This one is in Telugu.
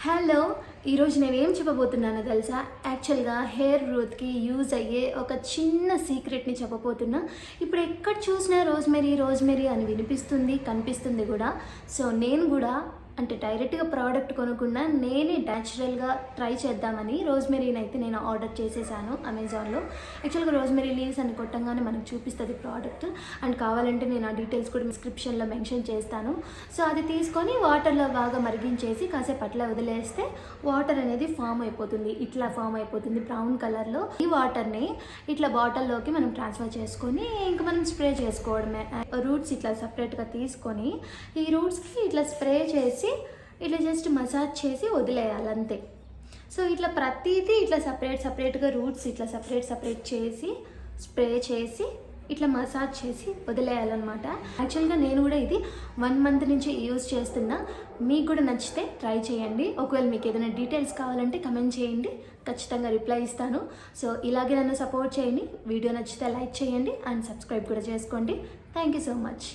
హలో, ఈరోజు నేనేం చెప్పబోతున్నానో తెలుసా? యాక్చువల్గా హెయిర్ గ్రోత్కి యూజ్ అయ్యే ఒక చిన్న సీక్రెట్ని చెప్పబోతున్నా. ఇప్పుడు ఎక్కడ చూసినా రోజ్మెరీ అని వినిపిస్తుంది, కనిపిస్తుంది కూడా. సో నేను కూడా డైరెక్ట్గా ప్రోడక్ట్ కొనకుండా నేనే న్యాచురల్గా ట్రై చేద్దామని రోజ్మెరీని అయితే నేను ఆర్డర్ చేసేసాను అమెజాన్లో. యాక్చువల్గా రోజ్మెరీ లీవ్స్ అని కొట్టంగానే మనకు చూపిస్తుంది ప్రోడక్ట్. అండ్ కావాలంటే నేను ఆ డీటెయిల్స్ కూడా డిస్క్రిప్షన్లో మెన్షన్ చేస్తాను. సో అది తీసుకొని వాటర్లో బాగా మరిగించేసి కాసేపు అట్లా వదిలేస్తే వాటర్ అనేది ఫామ్ అయిపోతుంది. ఇట్లా ఫామ్ అయిపోతుంది బ్రౌన్ కలర్లో. ఈ వాటర్ని ఇట్లా బాటిల్లోకి మనం ట్రాన్స్ఫర్ చేసుకొని ఇంకా మనం స్ప్రే చేసుకోవడమే. రూట్స్ ఇట్లా సపరేట్గా తీసుకొని ఈ రూట్స్కి ఇట్లా స్ప్రే చేసి ఇట్లా జస్ట్ మసాజ్ చేసి వదిలేయాలి అంతే. సో ఇట్లా ప్రతిదీ ఇట్లా సపరేట్గా రూట్స్ ఇట్లా సపరేట్ చేసి స్ప్రే చేసి ఇట్లా మసాజ్ చేసి వదిలేయాలన్నమాట. యాక్చువల్గా నేను కూడా ఇది 1 మంత్ నుంచి యూజ్ చేస్తున్నా. మీకు కూడా నచ్చితే ట్రై చేయండి. ఒకవేళ మీకు ఏదైనా డీటెయిల్స్ కావాలంటే కమెంట్ చేయండి, ఖచ్చితంగా రిప్లై ఇస్తాను. సో ఇలాగే నన్ను సపోర్ట్ చేయండి. వీడియో నచ్చితే లైక్ చేయండి అండ్ సబ్స్క్రైబ్ కూడా చేసుకోండి. Thank you so much.